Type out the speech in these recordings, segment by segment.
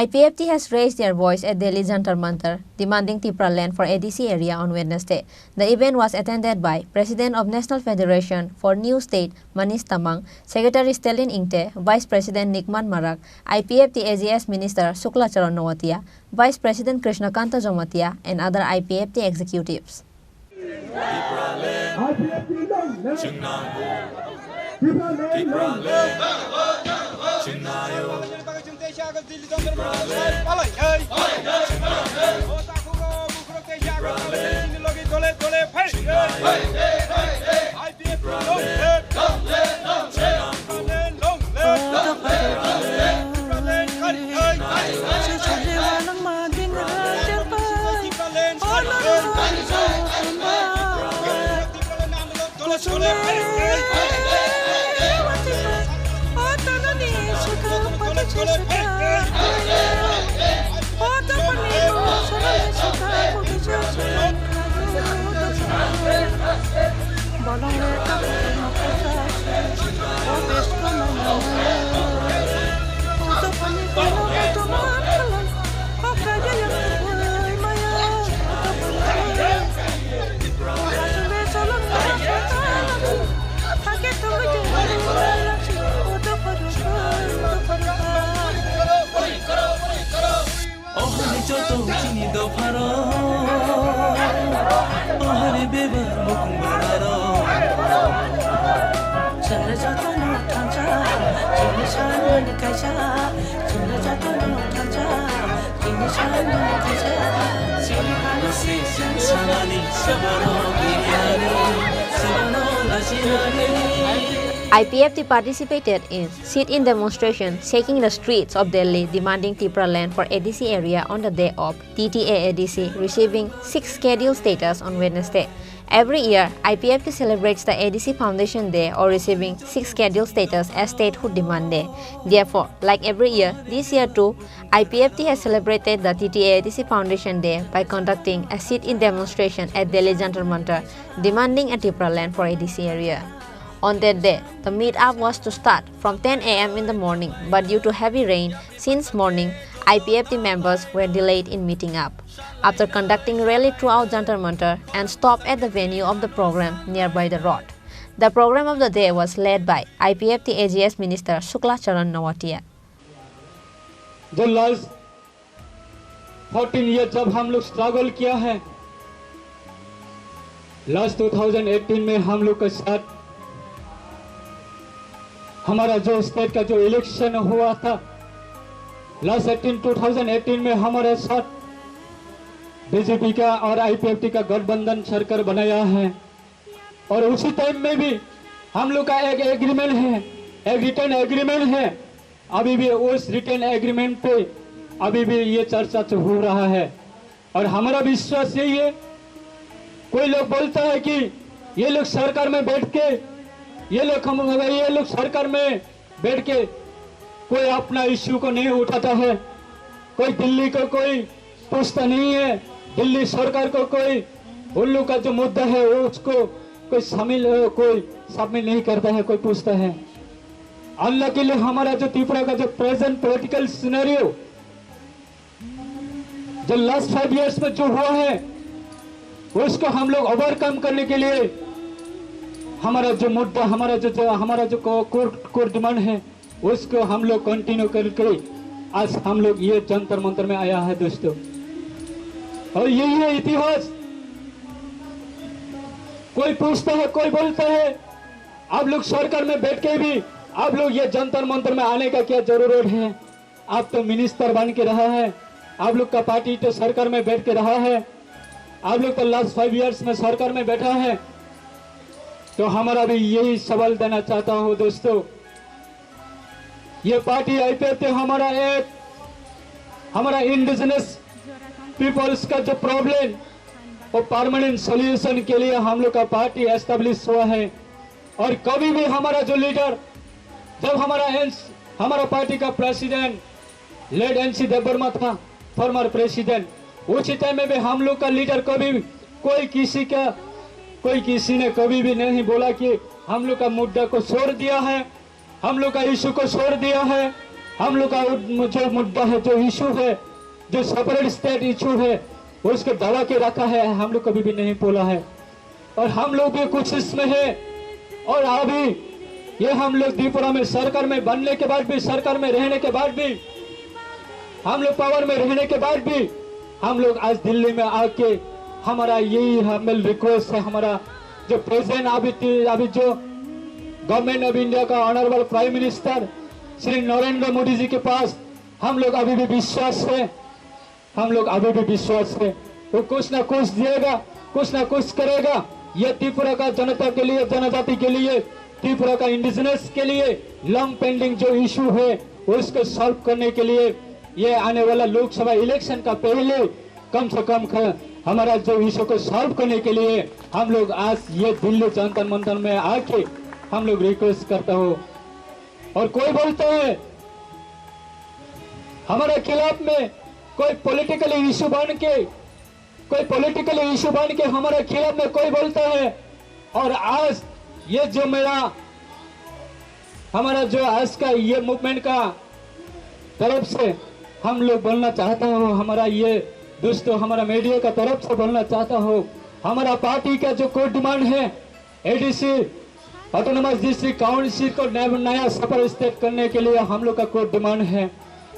IPFT has raised their voice at Delhi Jantar Mantar, demanding Tipra land for ADC area on Wednesday. The event was attended by President of National Federation for New State Manish Tamang, Secretary Stelin Ingte, Vice President Nikman Marak, IPFT AGS Minister Shukla Charan Nawatia, Vice President Krishna Kanta Jomatia, and other IPFT executives. IPFT participated in sit-in demonstration shaking the streets of Delhi demanding Tipra land for ADC area on the day of TTA ADC receiving 6 scheduled status on Wednesday. Every year, IPFT celebrates the ADC Foundation Day or receiving 6 scheduled status as Statehood Demand Day. Therefore, like every year, this year too, IPFT has celebrated the TTA ADC Foundation Day by conducting a sit-in demonstration at Delhi Jantar Mantar demanding a Tipra land for ADC area. On that day, the meet-up was to start from 10 a.m. in the morning, but due to heavy rain since morning, IPFT members were delayed in meeting up. After conducting rally throughout Jantar Mantar and stopped at the venue of the program nearby the road. The program of the day was led by IPFT AGS Minister Shukla Charan Nawatia. जो last 14 year जब हम लोग struggle किया है, last 2018 में हम लोग के साथ हमारा जो स्टेट का जो इलेक्शन हुआ था, लास्ट 2018 में हमारे साथ बीजेपी का और आईपीएफटी का गठबंधन सरकार बनाया है और उसी टाइम में भी हम लोग का एक एग्रीमेंट है, एक रिटर्न एग्रीमेंट है। अभी भी उस रिटर्न एग्रीमेंट पे अभी भी ये चर्चा हो रहा है और हमारा विश्वास यही है। कोई लोग बोलता है कि ये लोग सरकार में बैठ के ये लोग सरकार में बैठ के कोई अपना इश्यू को नहीं उठाता है, कोई दिल्ली को कोई पूछता नहीं है, दिल्ली सरकार को कोई उल्लू का जो मुद्दा है वो उसको कोई शामिल नहीं करता है, कोई पूछता है। अल्लाह के लिए हमारा जो त्रिपुरा का जो प्रेजेंट पॉलिटिकल सिनेरियो जो लास्ट 5 इयर्स में जो हुआ है उसको हम लोग ओवरकम करने के लिए हमारा जो मुद्दा हमारा जो कोर डिमांड है उसको हम लोग कंटिन्यू करके आज हम लोग ये जंतर मंतर में आया है दोस्तों। और यही है इतिहास। कोई पूछता है, कोई बोलता है आप लोग सरकार में बैठ के भी आप लोग ये जंतर मंतर में आने का क्या जरूरत है? आप तो मिनिस्टर बन के रहा है, आप लोग का पार्टी तो सरकार में बैठ के रहा है, आप लोग तो लास्ट 5 इयर्स में सरकार में बैठा है। तो हमारा भी यही सवाल देना चाहता हूं दोस्तों, ये पार्टी आईपीएफटी हमारा इंडिजिनस पीपल्स का जो प्रॉब्लम वो परमानेंट सॉल्यूशन के लिए हम लोग का पार्टी एस्टेब्लिश हुआ है। और कभी भी हमारा जो लीडर जब हमारा पार्टी का प्रेसिडेंट लेड एनसी देववर्मा था, फॉर्मर प्रेसिडेंट, उसी टाइम में भी हम लोग का लीडर कभी कोई किसी ने कभी भी नहीं बोला कि हम लोग का मुद्दा को छोड़ दिया है, हम लोग का इशू को छोड़ दिया है। हम लोग का जो मुद्दा है, जो इशू है, जो सेपरेट स्टेट इशू है, उसको दबा के रखा है, हम लोग कभी भी नहीं बोला है। और हम लोग भी कुछ इसमें है। और अभी ये हम लोग त्रिपुरा में सरकार में बनने के बाद भी, सरकार में रहने के बाद भी, हम लोग पावर में रहने के बाद भी, हम लोग आज दिल्ली में आके हमारा यही हमें रिक्वेस्ट है, हमारा जो प्रेसिडेंट अभी जो गवर्नमेंट ऑफ इंडिया का honourable prime minister Shri Narendra Modi ji के पास हम लोग अभी भी विश्वास है, हम लोग अभी भी विश्वास है, वो कुछ ना कुछ देगा, कुछ ना कुछ करेगा। ये त्रिपुरा का जनता के लिए, जनजाति के लिए, त्रिपुरा का इंडिजिनस के लिए लॉन्ग पेंडिंग जो इशू है उसको सॉल्व करने के लिए ये आने वाला लोकसभा इलेक्शन का पहले कम से कम हमारा जो इशू को सॉल्व करने के लिए हम लोग आज ये दिल्ली जंतर मंतर में आके हम लोग रिक्वेस्ट करता हो। और कोई बोलता है हमारे खिलाफ में कोई पॉलिटिकल इशू बन के हमारे खिलाफ में कोई बोलता है। और आज ये जो हमारा जो आज का ये मूवमेंट का तरफ से हम लोग बोलना चाहता हो, हमारा ये दोस्तों हमारा मीडिया का तरफ से बोलना चाहता हो, हमारा पार्टी का जो कोई डिमांड है एडीसी ऑटोनोमस डिस्ट्रिक्ट काउंसिल को नया सेपरेट स्टेट करने के लिए हम लोग का कोई डिमांड है,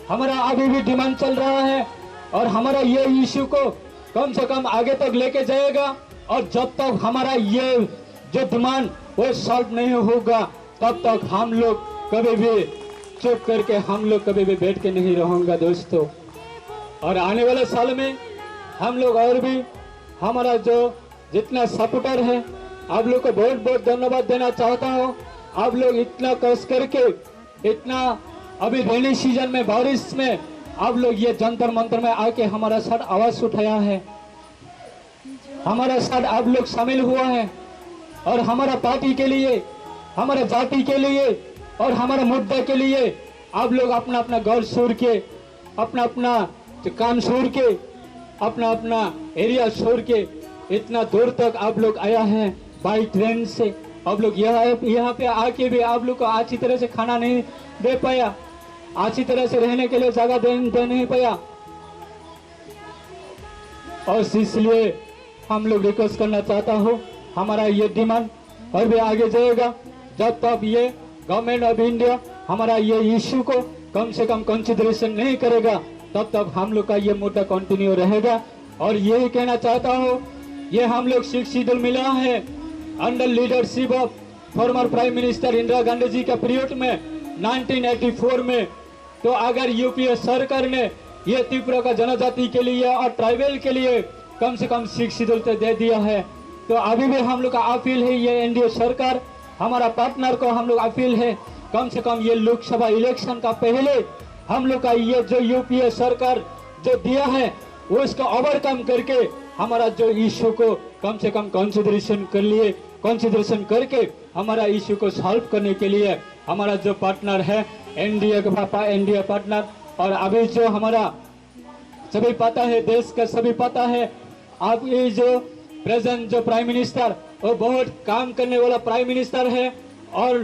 हमारा अभी भी डिमांड चल रहा है। और हमारा ये इश्यू को कम से कम आगे तक लेके जाएगा। और जब तक हमारा ये जो डिमांड वो सॉल्व नहीं होगा तब तक हम लोग कभी भी चुप करके हम लोग कभी भी बैठ के नहीं रहूंगा दोस्तों। और आने वाले साल में हम लोग और भी हमारा जो जितना सपोर्टर है आप लोग को बहुत बहुत धन्यवाद देना चाहता हूँ। आप लोग इतना कष्ट करके, इतना अभी रेनी सीजन में, बारिश में आप लोग ये जंतर मंतर में आके हमारा साथ आवाज उठाया है, हमारा साथ आप लोग शामिल हुआ है। और हमारा पार्टी के लिए, हमारा जाति के लिए और हमारे मुद्दे के लिए आप लोग अपना अपना घर छोड़ के, अपना अपना काम छोड़ के, अपना अपना एरिया छोड़ के इतना दूर तक आप लोग आया है बाई ट्रेन से। आप लोग यहाँ पे आके भी आप लोग को अच्छी तरह से खाना नहीं दे पाया, अच्छी तरह से रहने के लिए जगह दे नहीं पाया। और इसलिए हम लोग रिक्वेस्ट करना चाहता हूँ, हमारा ये डिमांड और भी आगे जाएगा जब तक ये गवर्नमेंट ऑफ इंडिया हमारा ये इश्यू को कम से कम कंसिडरेशन नहीं करेगा तब तक हम लोग का ये मुद्दा कंटिन्यू रहेगा। और यही कहना चाहता हूँ, ये हम लोग 6 शेड्यूल मिला है under leadership of former prime minister Indira Gandhi ji का पीरियड में 1984 में। तो अगर यूपीए सरकार ने ये त्रिपुरा का जनजाति के लिए और ट्राइबल के लिए कम से कम 6 शेड्यूल दे दिया है, तो अभी भी हम लोग का अपील है, ये एनडीए सरकार हमारा पार्टनर को हम लोग अपील है, कम से कम ये लोकसभा इलेक्शन का पहले हम लोग का ये जो यूपीए सरकार जो दिया है वो इसका ओवरकम करके हमारा जो इश्यू को कम से कम कंसिडरेशन करके हमारा इश्यू को सॉल्व करने के लिए हमारा जो पार्टनर है एनडीए पार्टनर। और अभी जो हमारा सभी पता है, देश का सभी पता है, आप ये जो प्रेजेंट जो प्राइम मिनिस्टर वो बहुत काम करने वाला प्राइम मिनिस्टर है और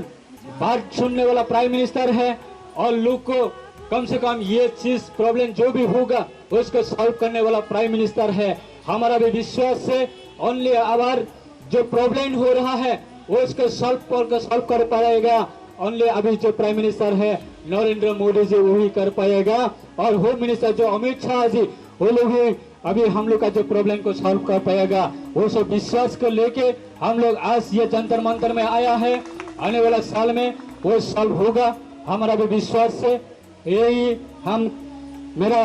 बात सुनने वाला प्राइम मिनिस्टर है। और लोग को कम से कम ये चीज प्रॉब्लम जो भी होगा उसको सॉल्व करने वाला प्राइम मिनिस्टर है। हमारा भी विश्वास है ओनली आवर जो प्रॉब्लम हो रहा है वो उसको सॉल्व कर पाएगा ओनली अभी जो प्राइम मिनिस्टर है नरेंद्र मोदी जी वही कर पाएगा। और होम मिनिस्टर जो अमित शाह जी वो लोग ही अभी हम लोग का जो प्रॉब्लम को सॉल्व कर पाएगा। वो सब विश्वास को लेके हम लोग आज ये जंतर मंतर में आया है, आने वाला साल में वो सॉल्व होगा, हमारा भी विश्वास है। यही हम मेरा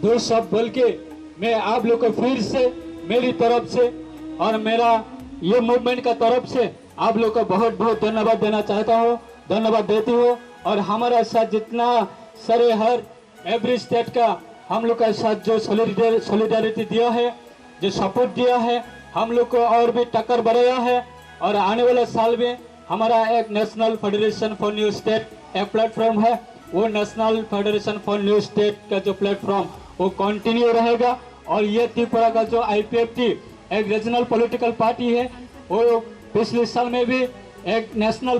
दो शब्द बोल के मैं आप लोग को फिर से मेरी तरफ से और मेरा ये मूवमेंट का तरफ से आप लोग को बहुत बहुत धन्यवाद देना चाहता हूँ, धन्यवाद देती हूँ। और हमारा साथ जितना सारे हर एवरी स्टेट का हम लोग का साथ जो सॉलिडारिटी दिया है, जो सपोर्ट दिया है, हम लोग को और भी टक्कर बढ़ाया है। और आने वाले साल में हमारा एक national federation for new state एक प्लेटफॉर्म है, वो national federation for new state का जो प्लेटफॉर्म वो कंटिन्यू रहेगा। और ये त्रिपुरा का जो IPFT एक रीजनल पॉलिटिकल पार्टी है, वो पिछले साल में भी एक national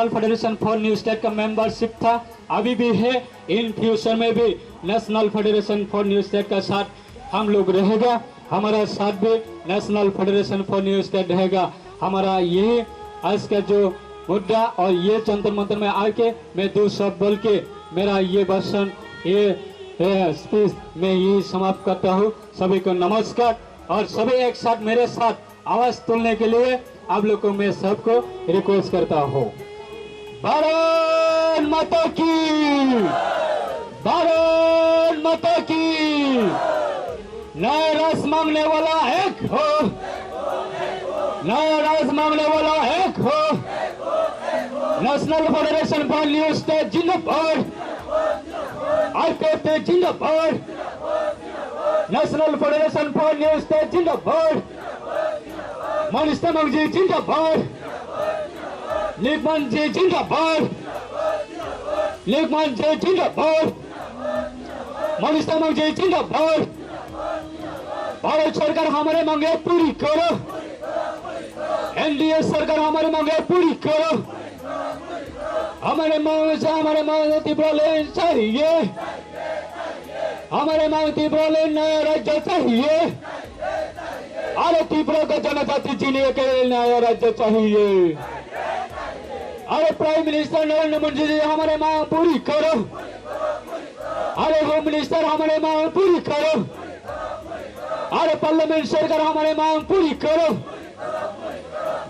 federation for new state का मेंबरशिप था, अभी भी है, इन फ्यूचर में भी national federation for new state का साथ हम लोग रहेगा, हमारा साथ भी national federation for new state रहेगा। हमारा यही आज का जो मुद्दा और ये जंतर मंतर में आके मैं 2 शब्द बोल के मेरा ये भाषण ये स्पीच मैं यही समाप्त करता हूँ। सभी को नमस्कार और सभी एक साथ मेरे साथ आवाज तोड़ने के लिए आप लोग को मैं सबको रिक्वेस्ट करता हूँ। भारत माता की, भारत माता की। नया राज मांगने वाला एक हो, नया राज मांगने वाला एक हो। National federation for new state जिंदाबाद, IPFT जिंदाबाद, national federation for new state जिंदाबाद, मनीष तमांग जी जिंदाबाद, लिगमन जी जिंदाबाद, लिगमन जी जिंदाबाद, मनीष तमांग जी जिंदाबाद। भारत सरकार हमारे मांगे पूरी करो, NDA सरकार हमारे मांगे पूरी करो। हमारे मांग त्रिपुरा लेन चाहिए, हमारे मांग त्रिपुरा लेन नया राज्य चाहिए। अरे त्रिपुरा का जनजाति जीने के लिए नया राज्य चाहिए। अरे प्राइम मिनिस्टर नरेंद्र मोदी जी हमारे मांग पूरी करो। अरे होम मिनिस्टर हमारे मांग पूरी करो। अरे पार्लियामेंट सरकार हमारे मांग पूरी करो।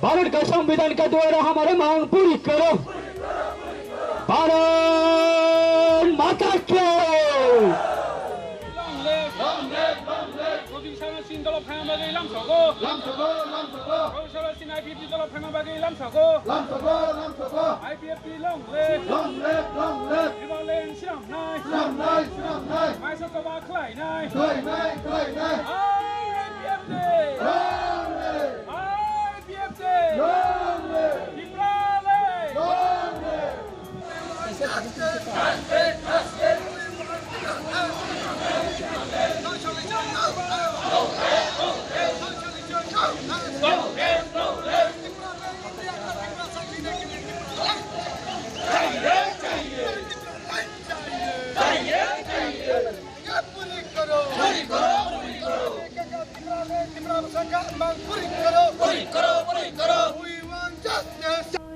भारत का संविधान का द्वारा हमारे मांग पूरी करो। भारत माता की।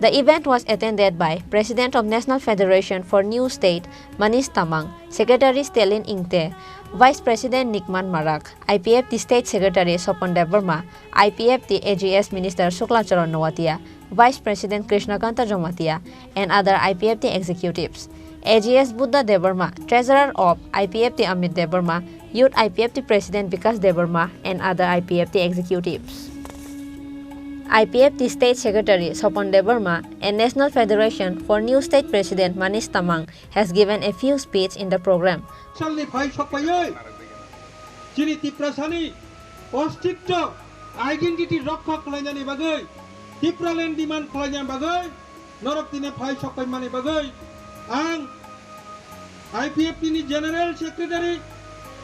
The event was attended by President of National Federation for New State Manish Tamang, Secretary Stelin Ingte, Vice President Nikman Marak, IPFT State Secretary Sopandev Verma, IPFT AGS Minister Suklacharan Nowatia, Vice President Krishnakanta Jomatia, and other IPFT executives. AGS Buddha Devarma, Treasurer of IPFT Amit Devarma, Youth IPFT President Vikas Devarma, and other IPFT executives. IPFT State Secretary Sopan Devarma and National Federation for New State President Manish Tamang has given a few speeches in the program. Identity rokha kelainani bagai, Tipraland demand kelainani bagai, norok tine phai sokai mani bagai, ang IPFT ni General Secretary,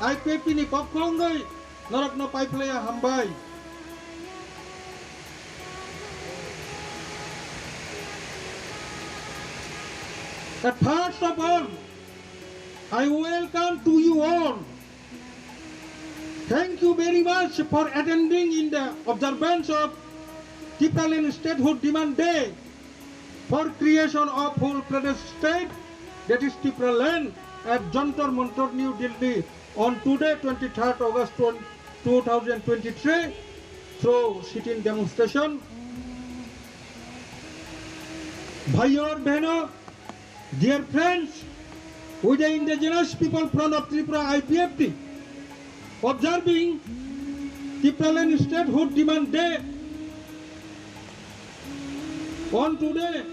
IPFT ni Kopkongai, norok no pai playa hambai. But first of all, I welcome to you all. Thank you very much for attending in the observance of Tipraland Statehood Demand Day for creation of full Pradesh state, that is Tipraland, at Jantar Mantar, New Delhi on today 23rd August 2023 through sit-in demonstration. Bhaiyo aur behno, dear friends, with the indigenous people from of Tripura IPFT, observing Tipraland Statehood Demand Day on today,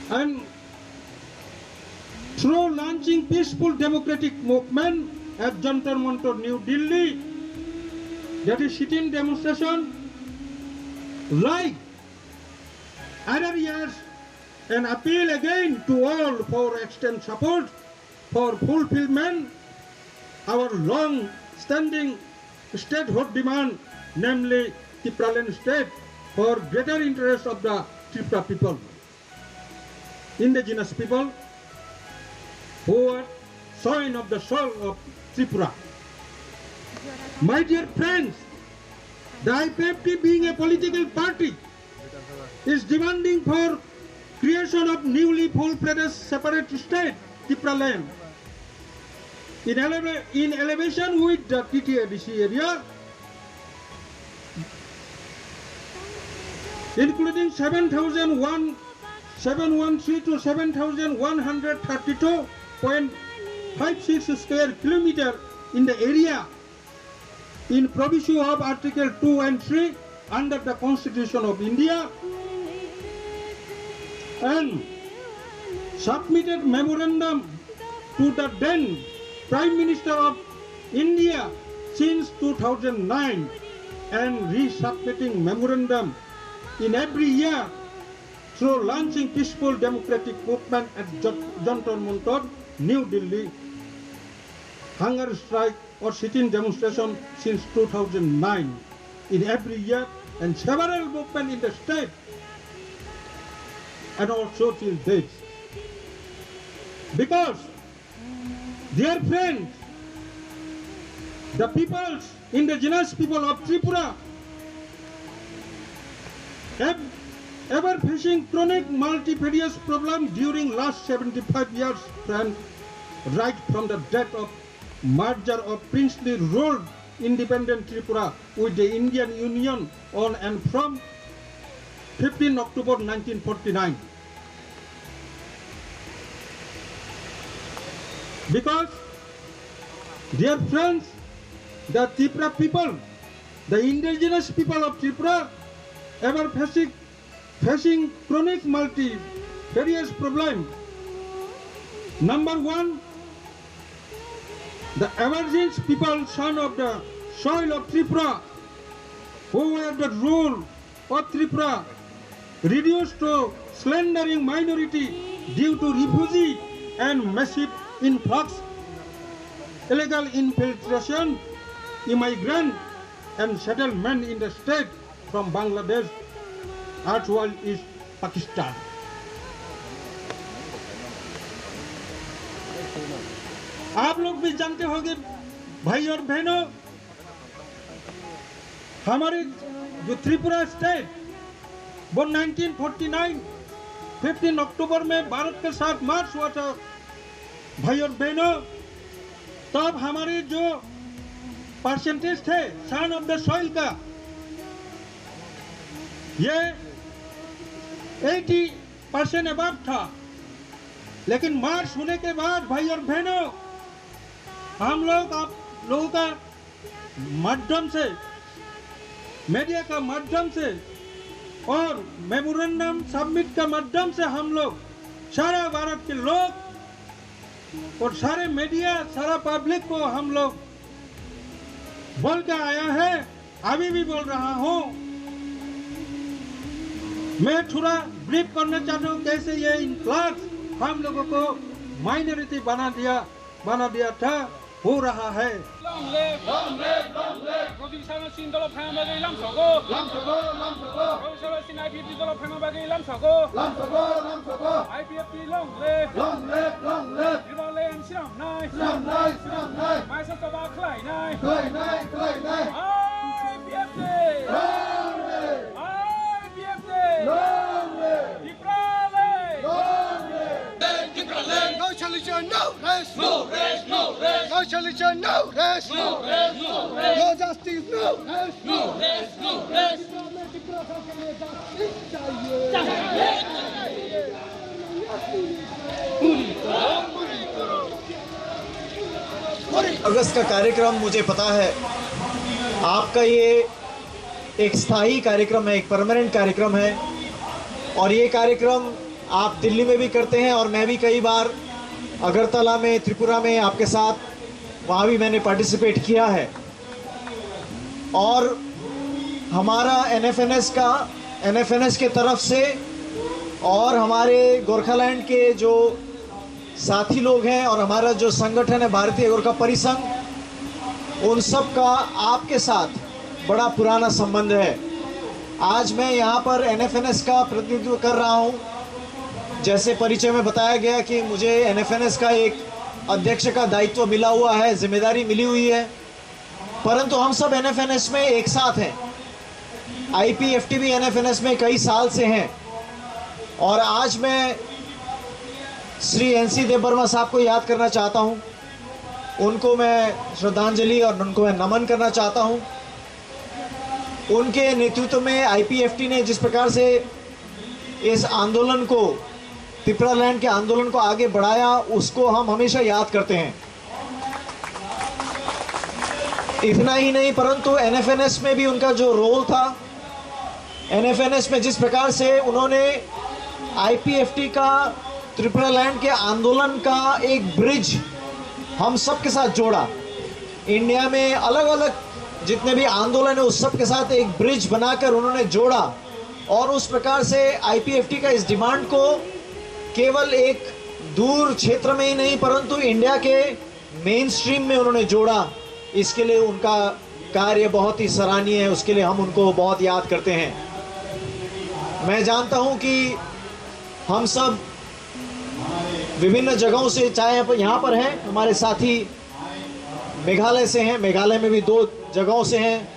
and through launching peaceful democratic movement at Jantar Mantar, New Delhi, that is sit-in demonstration, like other years, and appeal again to all for extend support for fulfillment our long-standing statehood demand, namely Tipraland state. for greater interest of the Tripura people, indigenous people, who are soil of the soul of Tripura. My dear friends, the IPFT, being a political party, is demanding for creation of newly full-fledged separate state, Tripura land, in elevation with the TTADC area, including 7,713 to 7,132.56 square kilometer in the area in proviso of Article 2 and 3 under the Constitution of India, and submitted memorandum to the then Prime Minister of India since 2009, and resubmitting memorandum in every year through launching peaceful democratic movement at Jantar Mantar, New Delhi, hunger strike or sit-in demonstration since 2009 in every year, and several movements in the state and also till date. Because, dear friends, the peoples, indigenous people of Tripura, have ever facing chronic multifarious problem during last 75 years, friend, right from the death of merger of princely ruled independent Tripura with the Indian Union on and from 15 October 1949. Because, dear friends, the Tripura people, the indigenous people of Tripura, ever facing chronic multifarious problem. Number one, the Aborigines people, son of the soil of Tripura, who were the rule of Tripura, reduced to slendering minority due to refugee and massive influx, illegal infiltration, immigrant and settlement in the state from Bangladesh as well as Pakistan. आप लोग भी जानते होंगे भाई और बहनों, हमारे जो त्रिपुरा स्टेट वो 1949 15 अक्टूबर में भारत के साथ मार्च हुआ था भाई और बहनों। तब हमारे जो परसेंटेज थे सन ऑफ द सॉइल का, ये 80% अबव था। लेकिन मार्च होने के बाद भाई और बहनों, हम लोग आप लोगों का माध्यम से, मीडिया का माध्यम से और मेमोरेंडम सबमिट का माध्यम से हम लोग, सारा भारत के लोग और सारे मीडिया, सारा पब्लिक को हम लोग बोल के आया है, अभी भी बोल रहा हूँ। मैं थोड़ा ब्रीफ करना चाहता हूँ कैसे ये इन्फ्लक्स हम लोगों को माइनॉरिटी बना दिया था, हो रहा है। No rest, no rest, no rest. No solution, no rest, no rest, no rest. No justice, no rest, no rest, no rest. अगस्त का कार्यक्रम मुझे पता है, आपका ये एक स्थायी कार्यक्रम है, एक परमानेंट कार्यक्रम है, और ये कार्यक्रम आप दिल्ली में भी करते हैं और मैं भी कई बार अगरतला में, त्रिपुरा में आपके साथ वहाँ भी मैंने पार्टिसिपेट किया है। और हमारा एनएफएनएस के तरफ से और हमारे गोरखालैंड के जो साथी लोग हैं और हमारा जो संगठन है भारतीय गोरखा परिसंघ, उन सब का आपके साथ बड़ा पुराना संबंध है। आज मैं यहाँ पर NFNS का प्रतिनिधित्व कर रहा हूँ। जैसे परिचय में बताया गया कि मुझे NFNS का एक अध्यक्ष का दायित्व मिला हुआ है, जिम्मेदारी मिली हुई है, परंतु हम सब NFNS में एक साथ हैं। IPFT भी NFNS में कई साल से हैं और आज मैं श्री NC देवबर्मा साहब को याद करना चाहता हूं। उनको मैं श्रद्धांजलि और उनको मैं नमन करना चाहता हूं। उनके नेतृत्व में IPFT ने जिस प्रकार से इस आंदोलन को, तिपरालैंड के आंदोलन को आगे बढ़ाया, उसको हम हमेशा याद करते हैं। इतना ही नहीं परंतु NFNS में भी उनका जो रोल था, NFNS में जिस प्रकार से उन्होंने IPFT का त्रिपुरालैंड के आंदोलन का एक ब्रिज हम सब के साथ जोड़ा। इंडिया में अलग अलग जितने भी आंदोलन है उस सब के साथ एक ब्रिज बनाकर उन्होंने जोड़ा और उस प्रकार से IPFT का इस डिमांड को केवल एक दूर क्षेत्र में ही नहीं परंतु इंडिया के मेन स्ट्रीम में उन्होंने जोड़ा। इसके लिए उनका कार्य बहुत ही सराहनीय है, उसके लिए हम उनको बहुत याद करते हैं। मैं जानता हूं कि हम सब विभिन्न जगहों से, चाहे यहाँ पर हैं हमारे साथी मेघालय से हैं, मेघालय में भी 2 जगहों से हैं,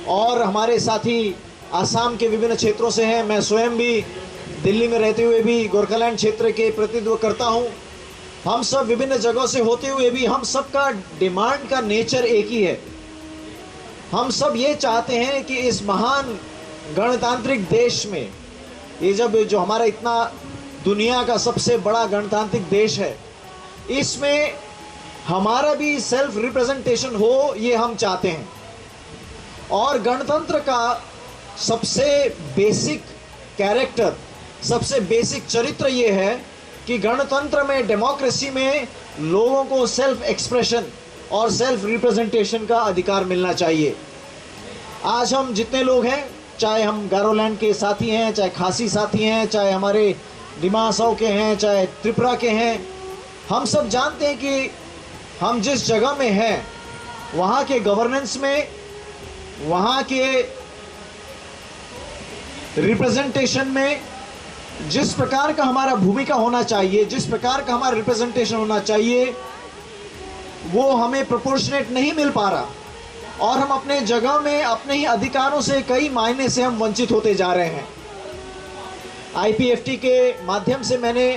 और हमारे साथी आसाम के विभिन्न क्षेत्रों से हैं। मैं स्वयं भी दिल्ली में रहते हुए भी गोरखालैंड क्षेत्र के प्रतिनिधित्व करता हूँ। हम सब विभिन्न जगहों से होते हुए भी हम सब का डिमांड का नेचर एक ही है। हम सब ये चाहते हैं कि इस महान गणतांत्रिक देश में, ये जब जो हमारा इतना दुनिया का सबसे बड़ा गणतांत्रिक देश है, इसमें हमारा भी सेल्फ रिप्रेजेंटेशन हो, ये हम चाहते हैं। और गणतंत्र का सबसे बेसिक कैरेक्टर, सबसे बेसिक चरित्र ये है कि गणतंत्र में, डेमोक्रेसी में लोगों को सेल्फ एक्सप्रेशन और सेल्फ रिप्रेजेंटेशन का अधिकार मिलना चाहिए। आज हम जितने लोग हैं, चाहे हम गारोलैंड के साथी हैं, चाहे खासी साथी हैं, चाहे हमारे डिमा हसाओ के हैं, चाहे त्रिपुरा के हैं, हम सब जानते हैं कि हम जिस जगह में हैं वहाँ के गवर्नेंस में, वहाँ के रिप्रेजेंटेशन में जिस प्रकार का हमारा भूमिका होना चाहिए, जिस प्रकार का हमारा रिप्रेजेंटेशन होना चाहिए, वो हमें प्रोपोर्शनेट नहीं मिल पा रहा और हम अपने जगह में अपने ही अधिकारों से कई मायने से हम वंचित होते जा रहे हैं। IPFT के माध्यम से मैंने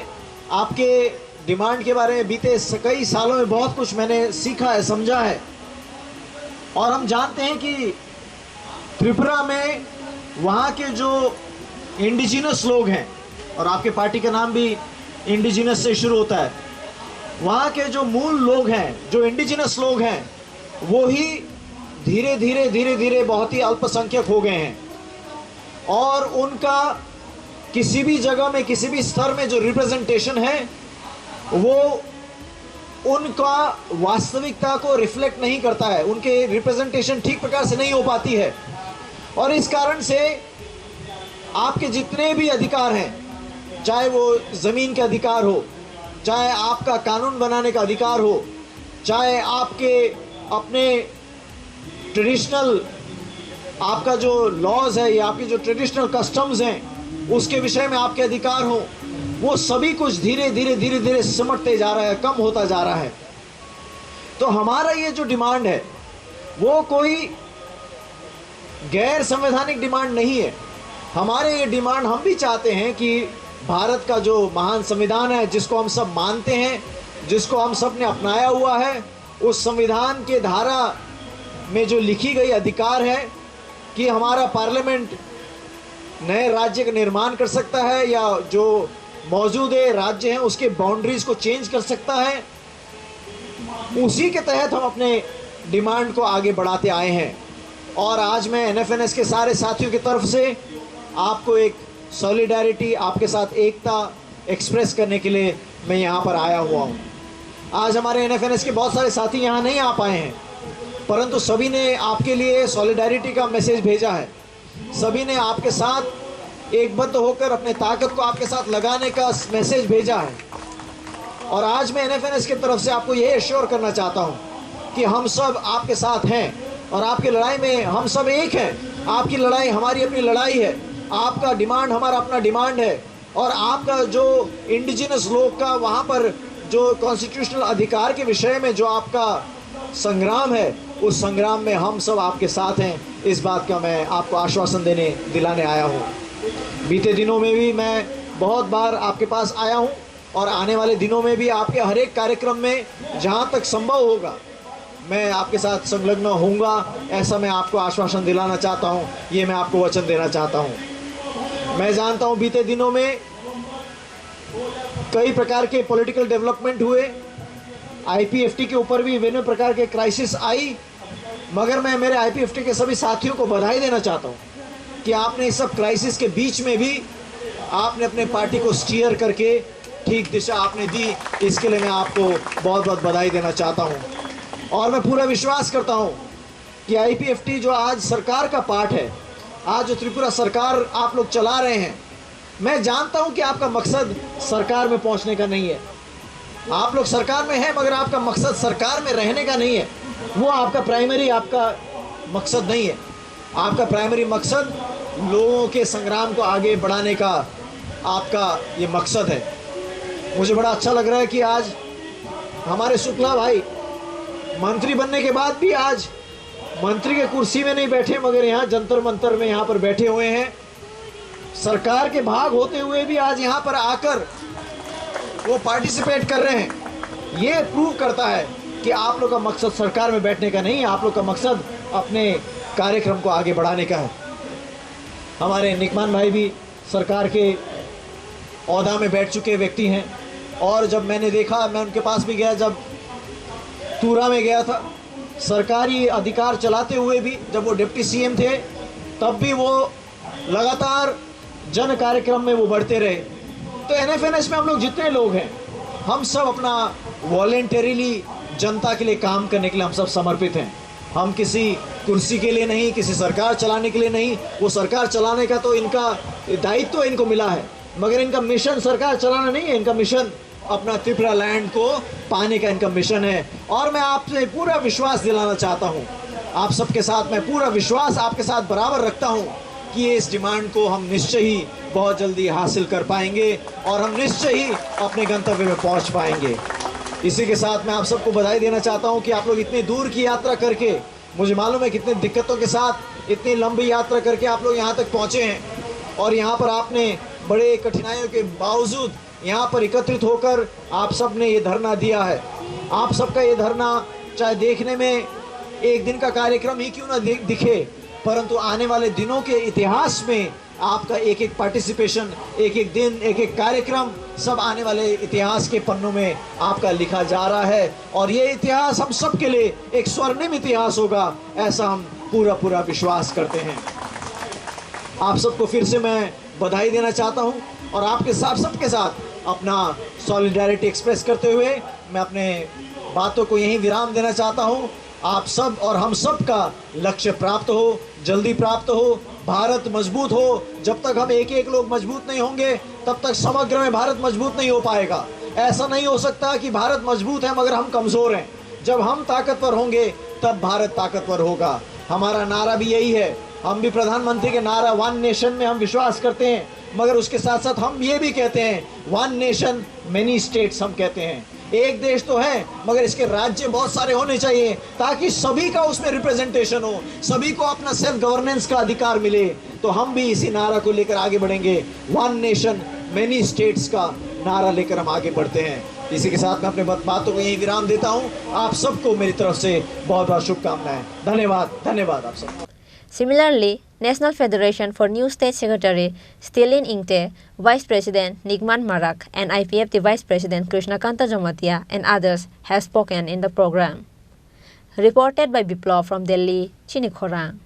आपके डिमांड के बारे में बीते कई सालों में बहुत कुछ मैंने सीखा है, समझा है, और हम जानते हैं कि त्रिपुरा में वहाँ के जो इंडिजिनस लोग हैं, और आपके पार्टी का नाम भी इंडिजिनस से शुरू होता है, वहाँ के जो मूल लोग हैं, जो इंडिजिनस लोग हैं, वो ही धीरे धीरे बहुत ही अल्पसंख्यक हो गए हैं और उनका किसी भी जगह में, किसी भी स्तर में जो रिप्रेजेंटेशन है वो उनका वास्तविकता को रिफ्लेक्ट नहीं करता है, उनके रिप्रेजेंटेशन ठीक प्रकार से नहीं हो पाती है। और इस कारण से आपके जितने भी अधिकार हैं, चाहे वो ज़मीन का अधिकार हो, चाहे आपका कानून बनाने का अधिकार हो, चाहे आपके अपने ट्रेडिशनल, आपका जो लॉज है या आपके जो ट्रेडिशनल कस्टम्स हैं उसके विषय में आपके अधिकार हो, वो सभी कुछ धीरे धीरे सिमटते जा रहा है, कम होता जा रहा है। तो हमारा ये जो डिमांड है वो कोई गैर संवैधानिक डिमांड नहीं है। हमारे ये डिमांड, हम भी चाहते हैं कि भारत का जो महान संविधान है, जिसको हम सब मानते हैं, जिसको हम सब ने अपनाया हुआ है, उस संविधान के धारा में जो लिखी गई अधिकार है कि हमारा पार्लियामेंट नए राज्य का निर्माण कर सकता है या जो मौजूद राज्य हैं उसके बाउंड्रीज को चेंज कर सकता है, उसी के तहत हम अपने डिमांड को आगे बढ़ाते आए हैं। और आज मैं NFNS के सारे साथियों की तरफ से आपको एक सॉलिडारिटी, आपके साथ एकता एक्सप्रेस करने के लिए मैं यहाँ पर आया हुआ हूँ। आज हमारे NFNS के बहुत सारे साथी यहाँ नहीं आ पाए हैं, परंतु सभी ने आपके लिए सॉलिडारिटी का मैसेज भेजा है। सभी ने आपके साथ एकबद्ध होकर अपने ताकत को आपके साथ लगाने का मैसेज भेजा है। और आज मैं NFNS की तरफ से आपको ये एश्योर करना चाहता हूँ कि हम सब आपके साथ हैं और आपकी लड़ाई में हम सब एक हैं। आपकी लड़ाई हमारी अपनी लड़ाई है, आपका डिमांड हमारा अपना डिमांड है, और आपका जो इंडिजिनस लोग का वहाँ पर जो कॉन्स्टिट्यूशनल अधिकार के विषय में जो आपका संग्राम है, उस संग्राम में हम सब आपके साथ हैं। इस बात का मैं आपको आश्वासन दिलाने आया हूँ। बीते दिनों में भी मैं बहुत बार आपके पास आया हूँ और आने वाले दिनों में भी आपके हर एक कार्यक्रम में जहाँ तक संभव होगा मैं आपके साथ संलग्न होऊंगा, ऐसा मैं आपको आश्वासन दिलाना चाहता हूँ, ये मैं आपको वचन देना चाहता हूँ। मैं जानता हूँ बीते दिनों में कई प्रकार के पॉलिटिकल डेवलपमेंट हुए, आईपीएफटी के ऊपर भी विभिन्न प्रकार के क्राइसिस आई, मगर मैं मेरे आईपीएफटी के सभी साथियों को बधाई देना चाहता हूँ कि आपने इस सब क्राइसिस के बीच में भी आपने अपने पार्टी को स्टीयर करके ठीक दिशा आपने दी। इसके लिए मैं आपको बहुत बहुत बधाई देना चाहता हूँ। और मैं पूरा विश्वास करता हूँ कि आईपीएफटी जो आज सरकार का पार्ट है, आज जो त्रिपुरा सरकार आप लोग चला रहे हैं, मैं जानता हूँ कि आपका मकसद सरकार में पहुँचने का नहीं है। आप लोग सरकार में हैं, मगर आपका मकसद सरकार में रहने का नहीं है। वो आपका प्राइमरी आपका मकसद नहीं है। आपका प्राइमरी मकसद लोगों के संग्राम को आगे बढ़ाने का आपका ये मकसद है। मुझे बड़ा अच्छा लग रहा है कि आज हमारे शुक्ला भाई मंत्री बनने के बाद भी आज मंत्री के कुर्सी में नहीं बैठे, मगर यहाँ जंतर मंतर में यहाँ पर बैठे हुए हैं। सरकार के भाग होते हुए भी आज यहाँ पर आकर वो पार्टिसिपेट कर रहे हैं। ये प्रूव करता है कि आप लोग का मकसद सरकार में बैठने का नहीं है, आप लोग का मकसद अपने कार्यक्रम को आगे बढ़ाने का है। हमारे निकमान भाई भी सरकार के ओहदा में बैठ चुके व्यक्ति हैं, और जब मैंने देखा, मैं उनके पास भी गया, जब तूरा में गया था, सरकारी अधिकार चलाते हुए भी जब वो डिप्टी सीएम थे, तब भी वो लगातार जन कार्यक्रम में वो बढ़ते रहे। तो एनएफएनएस में हम लोग जितने लोग हैं, हम सब अपना वॉलेंटरीली जनता के लिए काम करने के लिए हम सब समर्पित हैं। हम किसी कुर्सी के लिए नहीं, किसी सरकार चलाने के लिए नहीं। वो सरकार चलाने का तो इनका दायित्व तो इनको मिला है, मगर इनका मिशन सरकार चलाना नहीं है। इनका मिशन अपना त्रिपुरा लैंड को पाने का इनका मिशन है। और मैं आपसे पूरा विश्वास दिलाना चाहता हूँ, आप सबके साथ मैं पूरा विश्वास आपके साथ बराबर रखता हूँ कि इस डिमांड को हम निश्चय ही बहुत जल्दी हासिल कर पाएंगे और हम निश्चय ही अपने गंतव्य में पहुँच पाएंगे। इसी के साथ मैं आप सबको बधाई देना चाहता हूँ कि आप लोग इतनी दूर की यात्रा करके, मुझे मालूम है कितनी दिक्कतों के साथ इतनी लंबी यात्रा करके आप लोग यहाँ तक पहुँचे हैं, और यहाँ पर आपने बड़े कठिनाइयों के बावजूद यहाँ पर एकत्रित होकर आप सब ने ये धरना दिया है। आप सबका ये धरना चाहे देखने में एक दिन का कार्यक्रम ही क्यों ना दिखे, परंतु आने वाले दिनों के इतिहास में आपका एक एक पार्टिसिपेशन, एक एक दिन, एक एक कार्यक्रम सब आने वाले इतिहास के पन्नों में आपका लिखा जा रहा है। और ये इतिहास हम सब के लिए एक स्वर्णिम इतिहास होगा, ऐसा हम पूरा पूरा विश्वास करते हैं। आप सबको फिर से मैं बधाई देना चाहता हूं, और आपके साथ सबके साथ अपना सॉलिडारिटी एक्सप्रेस करते हुए मैं अपने बातों को यहीं विराम देना चाहता हूं। आप सब और हम सब का लक्ष्य प्राप्त हो, जल्दी प्राप्त हो, भारत मजबूत हो। जब तक हम एक एक लोग मजबूत नहीं होंगे, तब तक समग्र में भारत मजबूत नहीं हो पाएगा। ऐसा नहीं हो सकता कि भारत मजबूत है मगर हम कमज़ोर हैं। जब हम ताकतवर होंगे तब भारत ताकतवर होगा। हमारा नारा भी यही है। हम भी प्रधानमंत्री के नारा वन नेशन में हम विश्वास करते हैं, मगर उसके साथ साथ हम ये भी कहते हैं वन नेशन मेनी स्टेट्स। हम कहते हैं एक देश तो है, मगर इसके राज्य बहुत सारे होने चाहिए, ताकि सभी का उसमें रिप्रेजेंटेशन हो, सभी को अपना सेल्फ गवर्नेंस का अधिकार मिले। तो हम भी इसी नारा को लेकर आगे बढ़ेंगे, वन नेशन मेनी स्टेट्स का नारा लेकर हम आगे बढ़ते हैं। इसी के साथ मैं अपने बातों को यही विराम देता हूँ। आप सबको मेरी तरफ से बहुत बहुत शुभकामनाएं। धन्यवाद, धन्यवाद आप सबको। Similarly, National Federation for New State Secretary Stilin Ingte, Vice President Nigman Marak, and IPFT Vice President Krishnakanta Jamatia and others have spoken in the program. Reported by Biplov from Delhi, Chinikhorang.